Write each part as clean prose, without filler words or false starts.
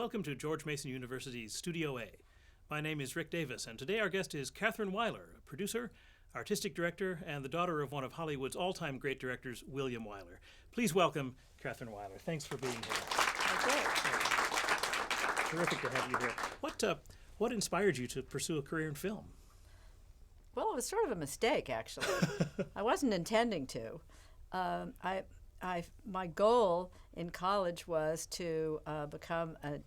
Welcome to George Mason University's Studio A. My name is Rick Davis, and today our guest is Catherine Wyler, a producer, artistic director, and the daughter of one of Hollywood's all-time great directors, William Wyler. Please welcome Catherine Wyler. Thanks for being here. Okay. Terrific to have you here. What inspired you to pursue a career in film? Well, it was sort of a mistake, actually. I wasn't intending to. My goal in college was to become a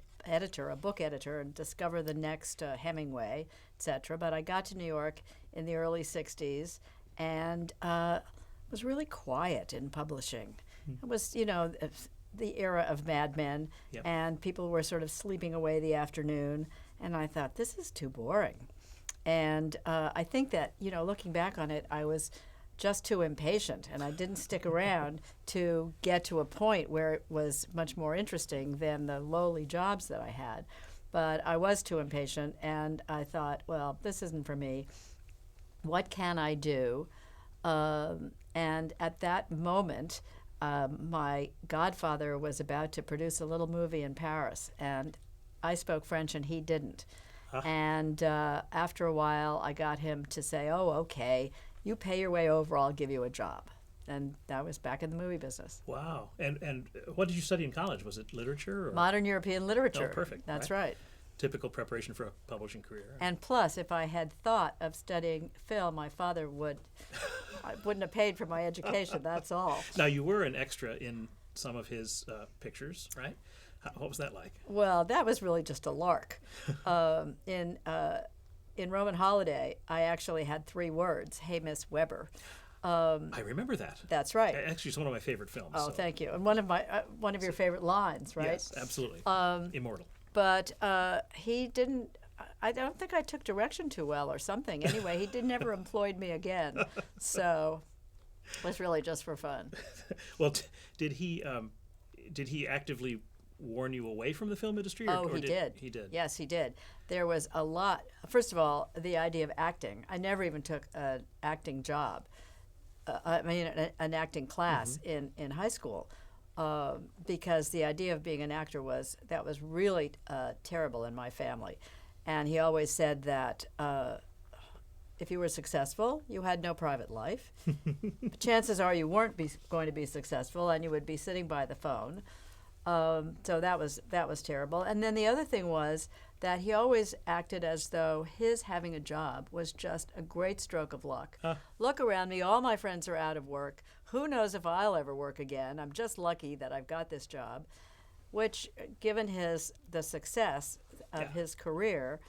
book editor, and discover the next Hemingway, etc. But I got to New York in the early '60s, and was really quiet in publishing. It was, the era of Mad Men, Yep. and people were sort of sleeping away the afternoon, and I thought, this is too boring. And I think that, looking back on it, I was just too impatient, and I didn't stick around to get to a point where it was much more interesting than the lowly jobs that I had. But I was too impatient, and I thought, well, this isn't for me. What can I do? And at that moment, my godfather was about to produce a little movie in Paris, and I spoke French and he didn't. And after a while, I got him to say, oh, okay, you pay your way over, I'll give you a job. And that was back in the movie business. Wow. And what did you study in college? Was it literature? Or? Modern European literature. Oh, perfect. That's right. Typical preparation for a publishing career. And plus, if I had thought of studying film, my father wouldn't have paid for my education, that's all. Now, you were an extra in some of his pictures, right? What was that like? Well, that was really just a lark. In Roman Holiday, I actually had 3 words, "Hey, Miss Weber." I remember that. That's right. Actually, it's one of my favorite films. Oh, so. thank you. And one of your favorite lines, right? Yes, absolutely. Immortal. But he didn't. I don't think I took direction too well or something. Anyway, he never employed me again. So it was really just for fun. Well, did he actively warn you away from the film industry? Or he did. He did. Yes, he did. There was a lot. First of all, the idea of acting. I never even took an acting job. An acting class in high school, because the idea of being an actor was really terrible in my family. And he always said that if you were successful, you had no private life. Chances are you weren't going to be successful, and you would be sitting by the phone. So that was terrible. And then the other thing was that he always acted as though his having a job was just a great stroke of luck. Look around me, all my friends are out of work. Who knows if I'll ever work again? I'm just lucky that I've got this job, which, given the success of his career,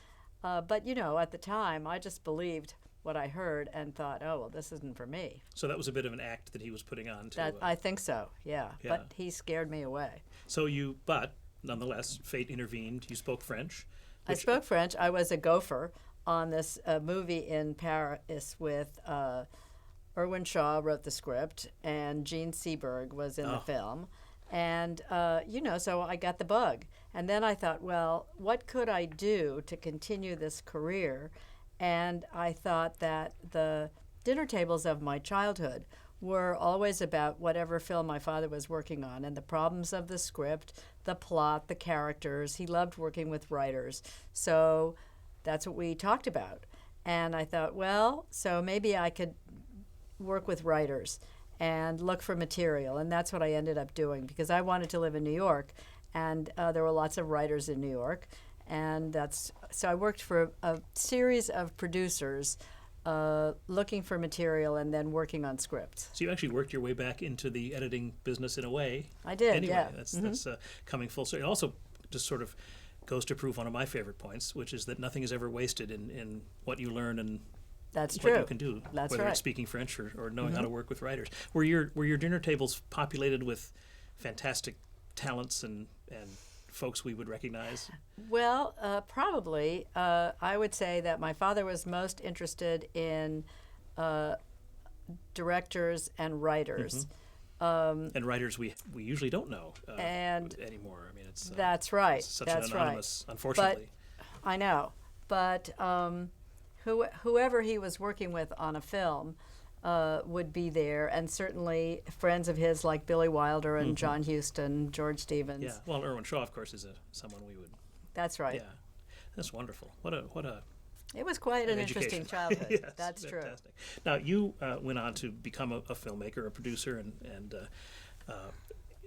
but at the time I just believed what I heard and thought, oh, well, this isn't for me. So that was a bit of an act that he was putting on to... I think so, yeah. But he scared me away. But nonetheless, fate intervened. You spoke French. I spoke French. I was a gopher on this movie in Paris with Irwin Shaw wrote the script, and Gene Seberg was in the film. And, so I got the bug. And then I thought, well, what could I do to continue this career? And I thought that the dinner tables of my childhood were always about whatever film my father was working on, and the problems of the script, the plot, the characters. He loved working with writers. So that's what we talked about. And I thought, well, so maybe I could work with writers and look for material. And that's what I ended up doing, because I wanted to live in New York, and there were lots of writers in New York. And so I worked for a series of producers looking for material and then working on scripts. So you actually worked your way back into the editing business in a way. I did, anyway, yeah. That's coming full circle. It also just sort of goes to prove one of my favorite points, which is that nothing is ever wasted in what you learn and That's what true. you can do, That's whether right. it's speaking French or knowing how to work with writers. Were your dinner tables populated with fantastic talents and folks we would recognize? Well, probably. I would say that my father was most interested in directors and writers. And writers we usually don't know anymore. I mean, it's that's right. It's such that's an anonymous, unfortunately. But, I know, but whoever he was working with on a film, would be there, and certainly friends of his like Billy Wilder and John Huston, George Stevens. Yeah, well, Irwin Shaw, of course, is someone we would. That's right. Yeah, that's wonderful. What a. It was quite an education. interesting childhood. Yes, that's fantastic. true. Now, you went on to become a filmmaker, a producer, and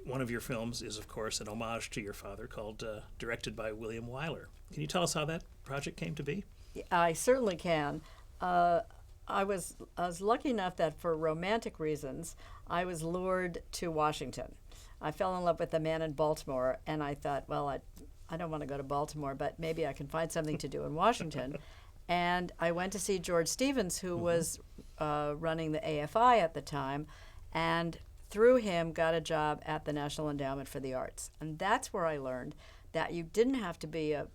one of your films is, of course, an homage to your father, called directed by William Wyler. Can you tell us how that project came to be? I certainly can. I was lucky enough that for romantic reasons, I was lured to Washington. I fell in love with a man in Baltimore, and I thought, well, I don't want to go to Baltimore, but maybe I can find something to do in Washington. And I went to see George Stevens, who was running the AFI at the time, and through him got a job at the National Endowment for the Arts. And that's where I learned that you didn't have to be a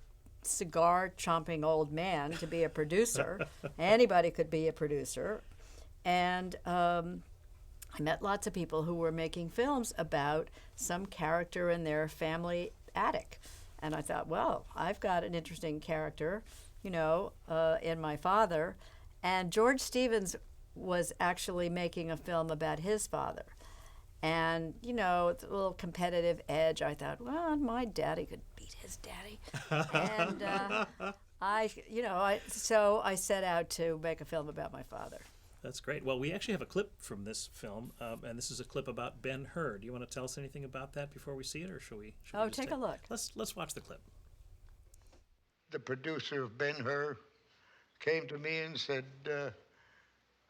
cigar-chomping old man to be a producer. Anybody could be a producer. And I met lots of people who were making films about some character in their family attic. And I thought, well, I've got an interesting character, in my father. And George Stevens was actually making a film about his father. And, it's a little competitive edge. I thought, well, my daddy could beat his daddy. And so I set out to make a film about my father. That's great. Well, we actually have a clip from this film, and this is a clip about Ben-Hur. Do you want to tell us anything about that before we see it, or should we just take a look. Let's watch the clip. The producer of Ben-Hur came to me and said,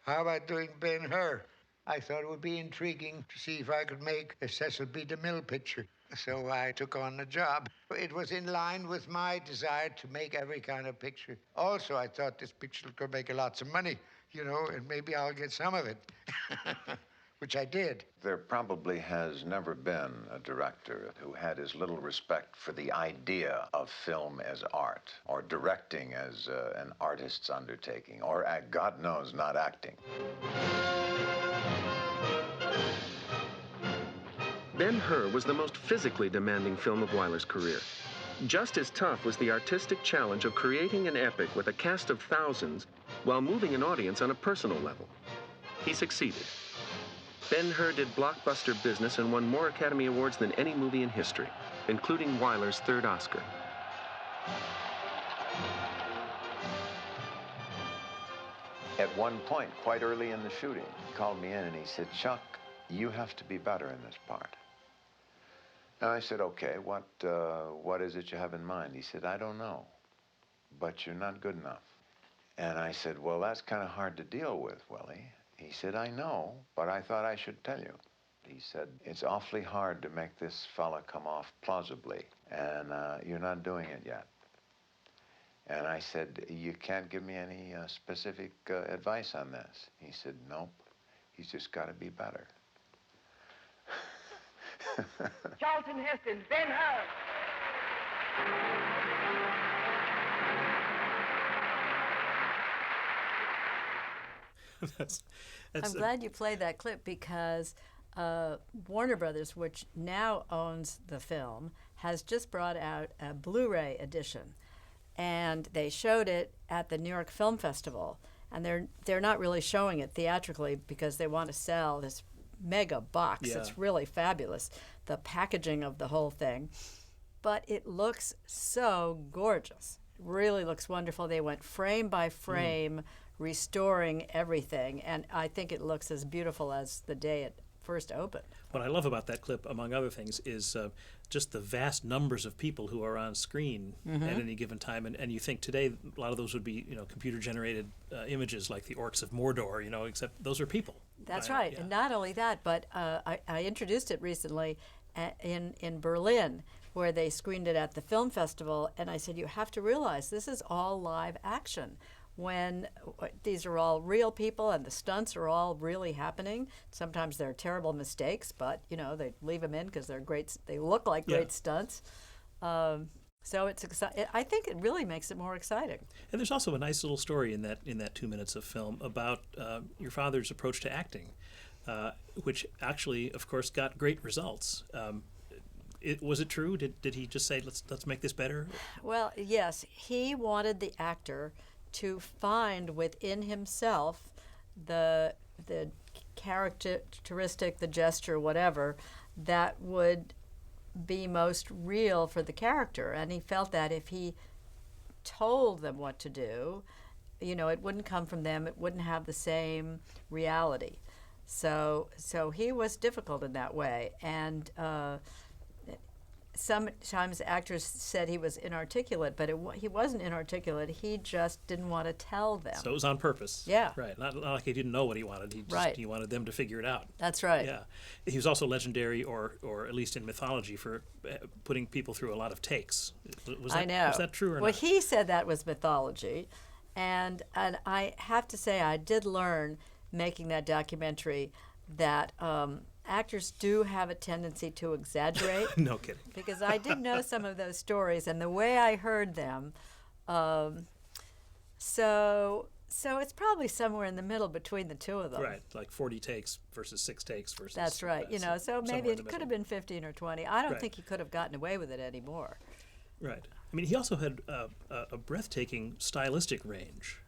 how about doing Ben-Hur? I thought it would be intriguing to see if I could make a Cecil B. DeMille picture. So I took on the job. It was in line with my desire to make every kind of picture. Also, I thought this picture could make lots of money, and maybe I'll get some of it, which I did. There probably has never been a director who had as little respect for the idea of film as art, or directing as an artist's undertaking, or, God knows, not acting. Ben-Hur was the most physically demanding film of Wyler's career. Just as tough was the artistic challenge of creating an epic with a cast of thousands while moving an audience on a personal level. He succeeded. Ben-Hur did blockbuster business and won more Academy Awards than any movie in history, including Wyler's third Oscar. At one point, quite early in the shooting, he called me in and he said, Chuck, you have to be better in this part. And I said, okay, what is it you have in mind? He said, I don't know, but you're not good enough. And I said, well, that's kind of hard to deal with, Willie. He said, I know, but I thought I should tell you. He said, it's awfully hard to make this fella come off plausibly, and you're not doing it yet. And I said, you can't give me any specific advice on this. He said, nope, he's just got to be better. Charlton Heston, Ben-Hur. I'm glad you played that clip because Warner Brothers, which now owns the film, has just brought out a Blu-ray edition, and they showed it at the New York Film Festival, and they're not really showing it theatrically because they want to sell this mega box. Yeah. It's really fabulous, the packaging of the whole thing, but it looks so gorgeous. It really looks wonderful. They went frame by frame, restoring everything, and I think it looks as beautiful as the day it first opened. What I love about that clip, among other things, is just the vast numbers of people who are on screen at any given time. And you think today a lot of those would be, computer-generated images like the orcs of Mordor, except those are people. That's right. Yeah. And not only that, but I introduced it recently in Berlin, where they screened it at the film festival, and I said, you have to realize this is all live action. When these are all real people and the stunts are all really happening. Sometimes they're terrible mistakes, but they leave them in because they're great. They look like great stunts. So it's exciting. I think it really makes it more exciting. And there's also a nice little story in that 2 minutes of film about your father's approach to acting, which actually, of course, got great results. Was it true? Did he just say, let's make this better? Well, yes. He wanted the actor to find within himself the characteristic, the gesture, whatever, that would be most real for the character. And he felt that if he told them what to do, it wouldn't come from them. It wouldn't have the same reality. So he was difficult in that way. And sometimes actors said he was inarticulate, but he wasn't inarticulate. He just didn't want to tell them. So it was on purpose. Yeah. Right. Not like he didn't know what he wanted. He wanted them to figure it out. That's right. Yeah. He was also legendary, or at least in mythology, for putting people through a lot of takes. I know. Was that true or not? Well, he said that was mythology. And I have to say, I did learn making that documentary that actors do have a tendency to exaggerate. No kidding. Because I did know some of those stories and the way I heard them. So it's probably somewhere in the middle between the two of them. Right, like 40 takes versus 6 takes versus. That's right. So maybe it could have been 15 or 20. I don't Right. think he could have gotten away with it anymore. Right. I mean, he also had a breathtaking stylistic range.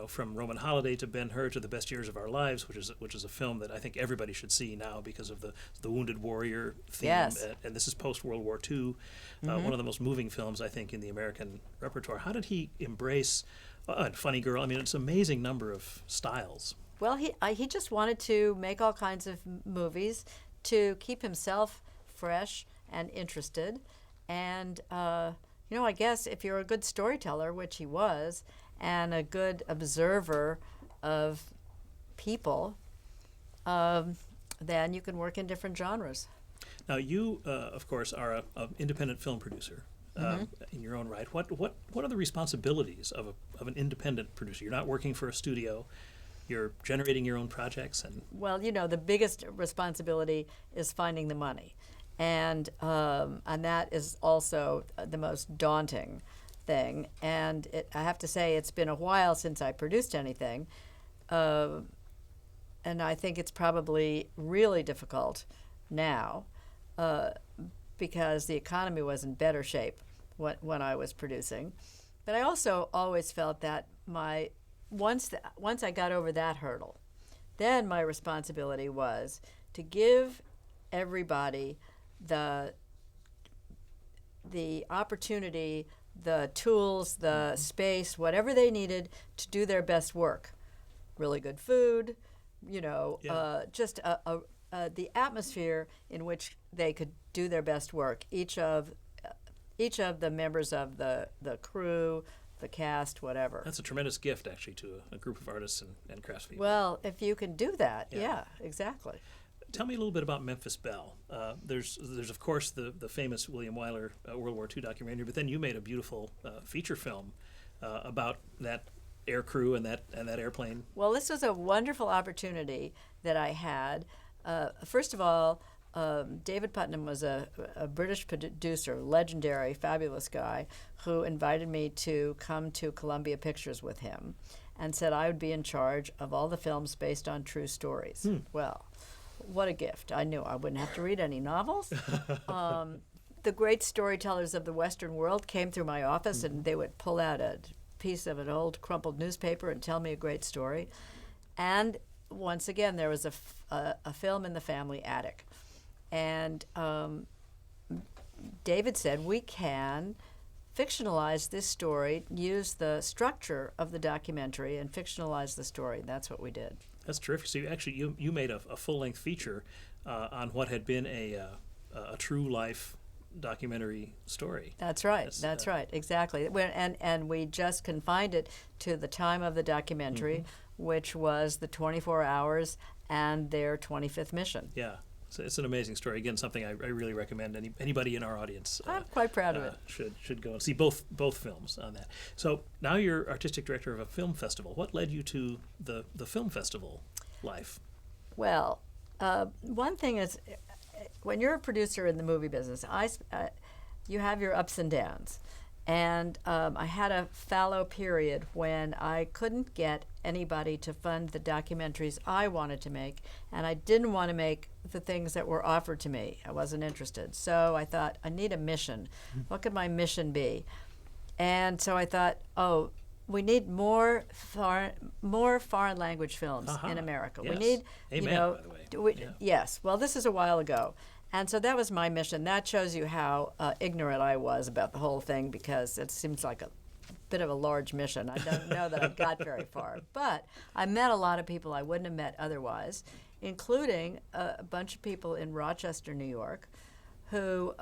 From Roman Holiday to Ben-Hur to The Best Years of Our Lives, which is a film that I think everybody should see now because of the wounded warrior theme. Yes. And this is post World War II, one of the most moving films I think in the American repertoire. How did he embrace and Funny Girl? I mean, it's an amazing number of styles. Well, he just wanted to make all kinds of movies to keep himself fresh and interested. And, I guess if you're a good storyteller, which he was, and a good observer of people, then you can work in different genres. Now, you, of course, are an independent film producer in your own right. What are the responsibilities of an independent producer? You're not working for a studio. You're generating your own projects. Well, the biggest responsibility is finding the money. And that is also the most daunting thing. And I have to say, it's been a while since I produced anything. And I think it's probably really difficult now because the economy was in better shape when I was producing. But I also always felt that once I got over that hurdle, then my responsibility was to give everybody the opportunity, the tools, the space, whatever they needed to do their best work. Really good food, just the atmosphere in which they could do their best work. Each of the members of the crew, the cast, whatever. That's a tremendous gift, actually, to a group of artists and craftspeople. Well, if you can do that, yeah exactly. Tell me a little bit about Memphis Belle. There's of course the famous William Wyler World War II documentary, but then you made a beautiful feature film about that air crew and that airplane. Well, this was a wonderful opportunity that I had. First of all, David Putnam was a British producer, legendary, fabulous guy, who invited me to come to Columbia Pictures with him and said I would be in charge of all the films based on true stories. Well, what a gift. I knew I wouldn't have to read any novels. The great storytellers of the Western world came through my office and they would pull out a piece of an old crumpled newspaper and tell me a great story. And once again, there was a film in the family attic. And David said, we can fictionalize this story, use the structure of the documentary and fictionalize the story. That's what we did. That's terrific. So you made a full-length feature on what had been a true life documentary story. That's right. That's right. Exactly. And we just confined it to the time of the documentary, which was the 24 hours and their 25th mission. Yeah. So it's an amazing story. Again, something I really recommend anybody in our audience. I'm quite proud of it. Should go and see both films on that. So now you're artistic director of a film festival. What led you to the film festival life? Well, one thing is, when you're a producer in the movie business, you have your ups and downs. And I had a fallow period when I couldn't get anybody to fund the documentaries I wanted to make, and I didn't want to make the things that were offered to me. I wasn't interested. So I thought, I need a mission. What could my mission be? And so I thought, we need more foreign language films in America. Yes. We need, Amen, by the way. Yes. Well, this is a while ago. And so that was my mission. That shows you how ignorant I was about the whole thing, because it seems like a bit of a large mission. I don't know that I got very far. But I met a lot of people I wouldn't have met otherwise, including a bunch of people in Rochester, New York, who,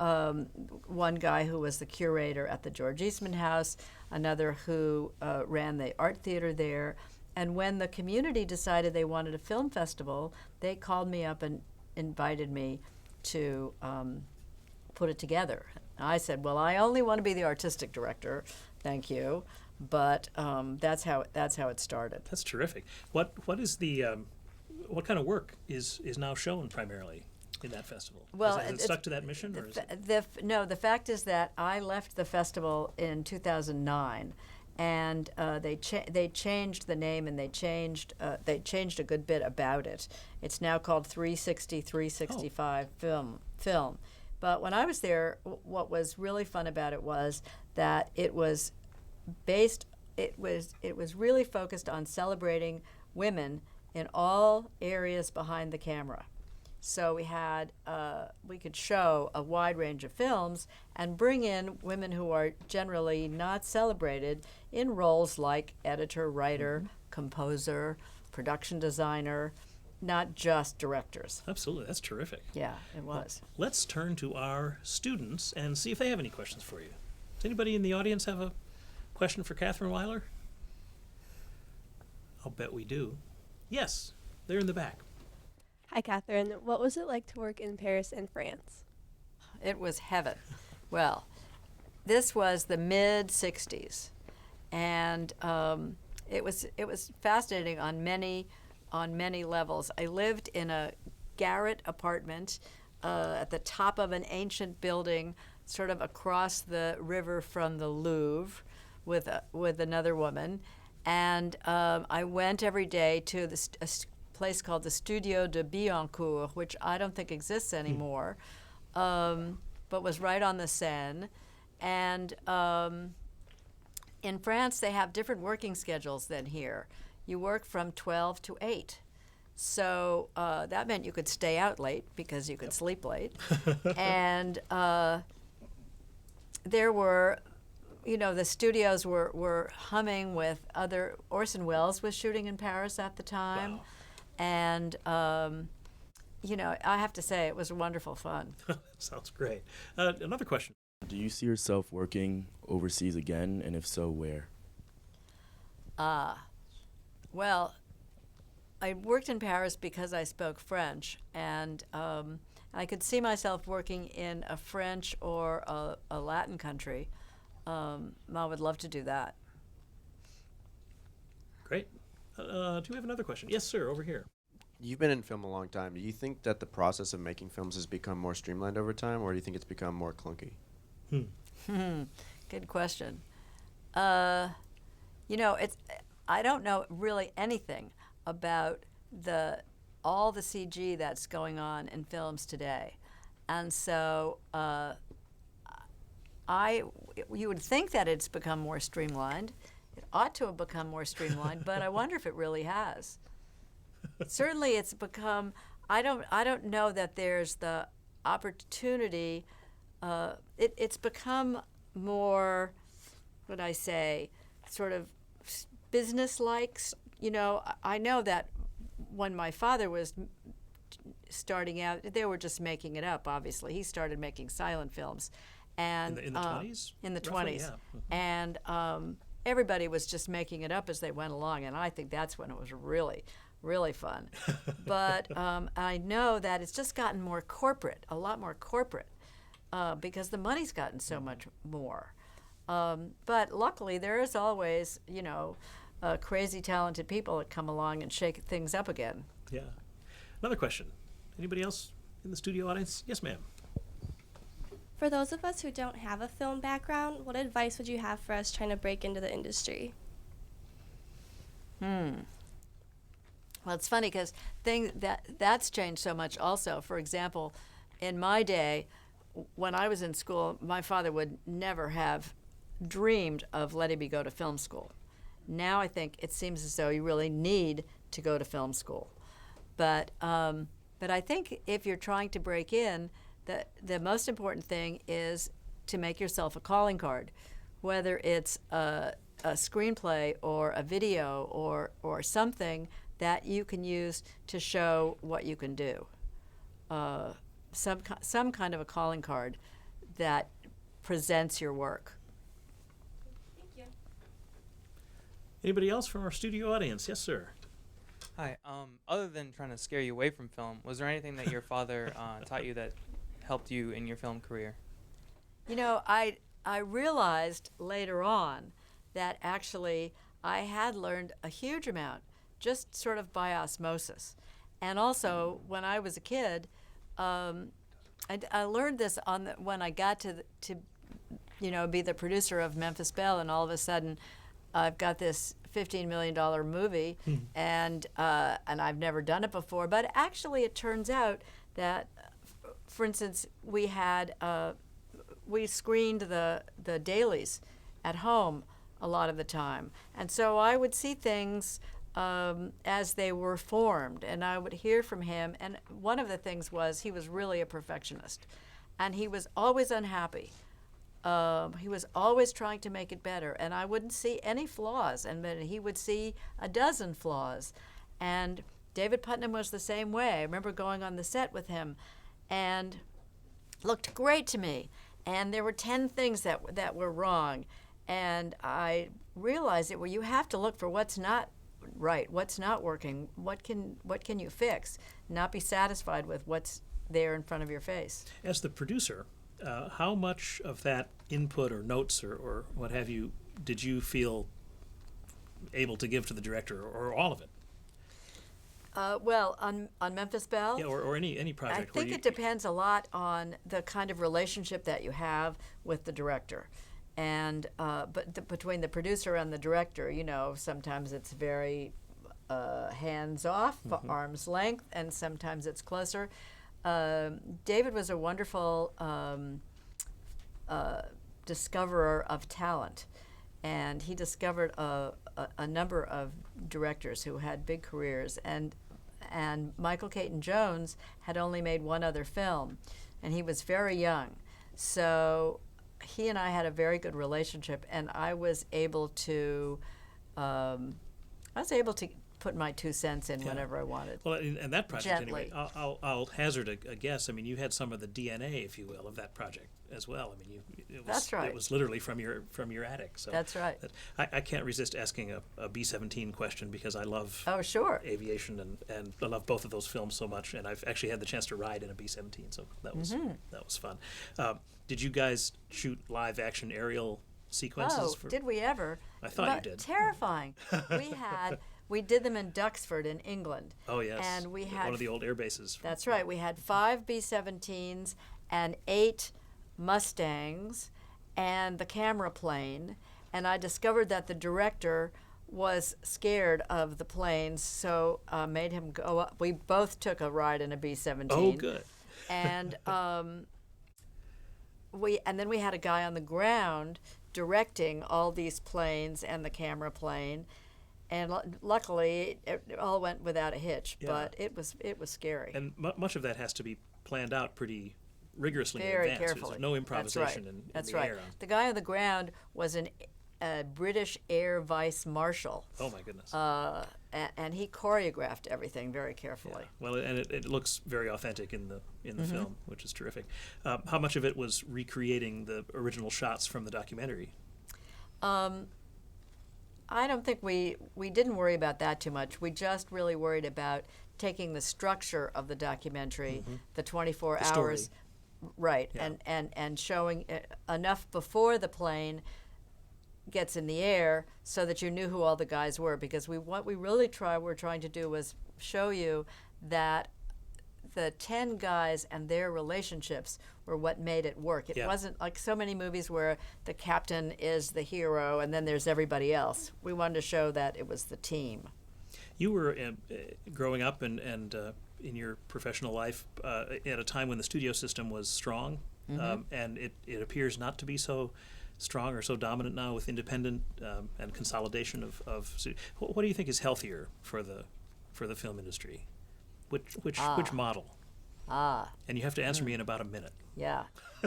one guy who was the curator at the George Eastman House, another who ran the art theater there. And when the community decided they wanted a film festival, they called me up and invited me to put it together. I said, well, I only want to be the artistic director, thank you, but that's how it started. That's terrific. What is the what kind of work is now shown primarily in that festival? Well, has it stuck to that mission, or is it? No, the fact is that I left the festival in 2009, and they changed the name, and they changed a good bit about it. It's now called 365 Film. But when I was there, what was really fun about it was that it was really focused on celebrating women in all areas behind the camera. So we could show a wide range of films and bring in women who are generally not celebrated in roles like editor, writer, composer, production designer, not just directors. Absolutely, that's terrific. Yeah, it was. Well, let's turn to our students and see if they have any questions for you. Does anybody in the audience have a question for Catherine Wyler? I'll bet we do. Yes, they're in the back. Hi, Catherine. What was it like to work in Paris and France? It was heaven. Well, this was the mid-'60s, and it was fascinating on many levels. I lived in a garret apartment at the top of an ancient building, sort of across the river from the Louvre, with another woman, and I went every day to a place called the Studio de Billancourt, which I don't think exists anymore, but was right on the Seine. And in France, they have different working schedules than here. You work from 12 to 8. So that meant you could stay out late because you could sleep late. And there were, the studios were humming with other. Orson Welles was shooting in Paris at the time. Wow. And, I have to say, it was wonderful fun. Sounds great. Another question. Do you see yourself working overseas again, and if so, where? Well, I worked in Paris because I spoke French, and I could see myself working in a French or a Latin country. I would love to do that. Great. Do we have another question? Yes, sir, over here. You've been in film a long time. Do you think that the process of making films has become more streamlined over time, or do you think it's become more clunky? Good question. I don't know really anything about all the CG that's going on in films today, and so you would think that it's become more streamlined. It ought to have become more streamlined, but I wonder if it really has. Certainly, it's become. I don't know that there's the opportunity. It's become more, what would I say, sort of business-like. I know that when my father was starting out, they were just making it up. Obviously, he started making silent films, and in the 20s. In the roughly, 20s, yeah. And everybody was just making it up as they went along, and I think that's when it was really, really fun. But I know that it's just gotten more corporate, a lot more corporate, because the money's gotten so much more. But luckily, there is always, crazy talented people that come along and shake things up again. Yeah. Another question. Anybody else in the studio audience? Yes, ma'am. For those of us who don't have a film background, what advice would you have for us trying to break into the industry? Well, it's funny because that's changed so much also. For example, in my day, when I was in school, my father would never have dreamed of letting me go to film school. Now I think it seems as though you really need to go to film school. But I think if you're trying to break in, the most important thing is to make yourself a calling card, whether it's a screenplay or a video or something that you can use to show what you can do. Some kind of a calling card that presents your work. Thank you. Anybody else from our studio audience? Yes, sir. Hi. Other than trying to scare you away from film, was there anything that your father taught you that helped you in your film career? You know, I realized later on that actually I had learned a huge amount, just sort of by osmosis. And also, when I was a kid, I learned this when I got to be the producer of Memphis Belle, and all of a sudden, I've got this $15 million movie, and I've never done it before. But actually, it turns out that, for instance, we screened the dailies at home a lot of the time, and so I would see things as they were formed, and I would hear from him. And one of the things was he was really a perfectionist, and he was always unhappy. He was always trying to make it better, and I wouldn't see any flaws, and then he would see a dozen flaws. And David Putnam was the same way. I remember going on the set with him, and looked great to me, and there were 10 things that were wrong, and I realized that you have to look for what's not right, what's not working, what can you fix, not be satisfied with what's there in front of your face. As the producer, how much of that input or notes or what have you did you feel able to give to the director, or all of it? Well, on Memphis Belle? Yeah, or any project. I think it depends a lot on the kind of relationship that you have with the director. And between the producer and the director, sometimes it's very hands-off, arm's length, and sometimes it's closer. David was a wonderful discoverer of talent, and he discovered a number of directors who had big careers, and Michael Caton Jones had only made one other film, and he was very young, so he and I had a very good relationship, and I was able to put my 2 cents in whenever I wanted. Well, and that project, gently. Anyway, I'll hazard a guess. I mean, you had some of the DNA, if you will, of that project as well. I mean, That's right. It was literally from your attic. So That's right. I can't resist asking a B-17 question, because I love aviation, and I love both of those films so much, and I've actually had the chance to ride in a B-17, so that was fun. Did you guys shoot live action aerial sequences? Did we ever? I thought you did. Terrifying. We did them in Duxford in England. Oh, yes. And we had one of the old air bases. That's right. We had 5 B-17s and 8 Mustangs and the camera plane. And I discovered that the director was scared of the planes, so made him go up. We both took a ride in a B-17. Oh, good. And then we had a guy on the ground directing all these planes and the camera plane. And luckily, it all went without a hitch, but it was scary. And much of that has to be planned out pretty rigorously Very in advance. carefully. There's no improvisation in That's the right. air. The guy on the ground was a British Air Vice Marshal. Oh, my goodness. And he choreographed everything very carefully. Yeah. Well, and it looks very authentic in the film, which is terrific. How much of it was recreating the original shots from the documentary? I don't think we didn't worry about that too much. We just really worried about taking the structure of the documentary, the 24 the hours, story. right, Yeah. and showing enough before the plane gets in the air so that you knew who all the guys were. Because what we really were trying to do was show you that the 10 guys and their relationships were what made it work. It wasn't like so many movies where the captain is the hero and then there's everybody else. We wanted to show that it was the team. You were growing up and in your professional life at a time when the studio system was strong, and it appears not to be so strong or so dominant now with independent and consolidation of what do you think is healthier for the film industry? Which model? And you have to answer me in about a minute. Yeah.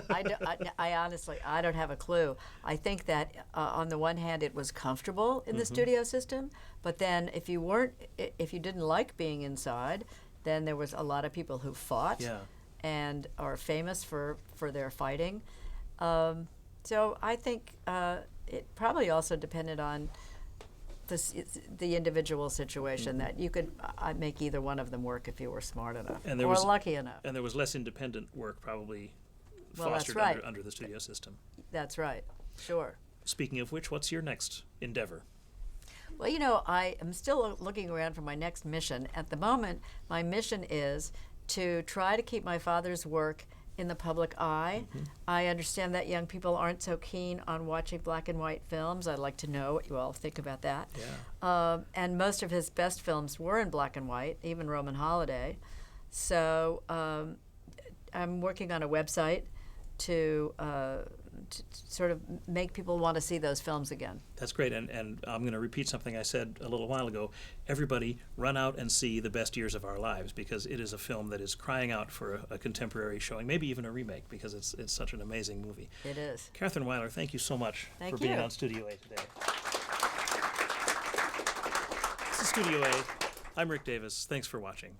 I honestly, I don't have a clue. I think that on the one hand, it was comfortable in the studio system, but then if you didn't like being inside, then there was a lot of people who fought and are famous for their fighting. So I think it probably also depended on the individual situation, that you could make either one of them work if you were smart enough or lucky enough. And there was less independent work probably Well, that's fostered right. under the studio system. That's right. Sure. Speaking of which, what's your next endeavor? Well, you know, I am still looking around for my next mission. At the moment, my mission is to try to keep my father's work in the public eye. I understand that young people aren't so keen on watching black and white films. I'd like to know what you all think about that. And most of his best films were in black and white, even Roman Holiday. So I'm working on a website to sort of make people want to see those films again. That's great, and I'm going to repeat something I said a little while ago. Everybody run out and see The Best Years of Our Lives, because it is a film that is crying out for a contemporary showing, maybe even a remake, because it's such an amazing movie. It is. Catherine Wyler, thank you so much for being on Studio A today. This is Studio A. I'm Rick Davis. Thanks for watching.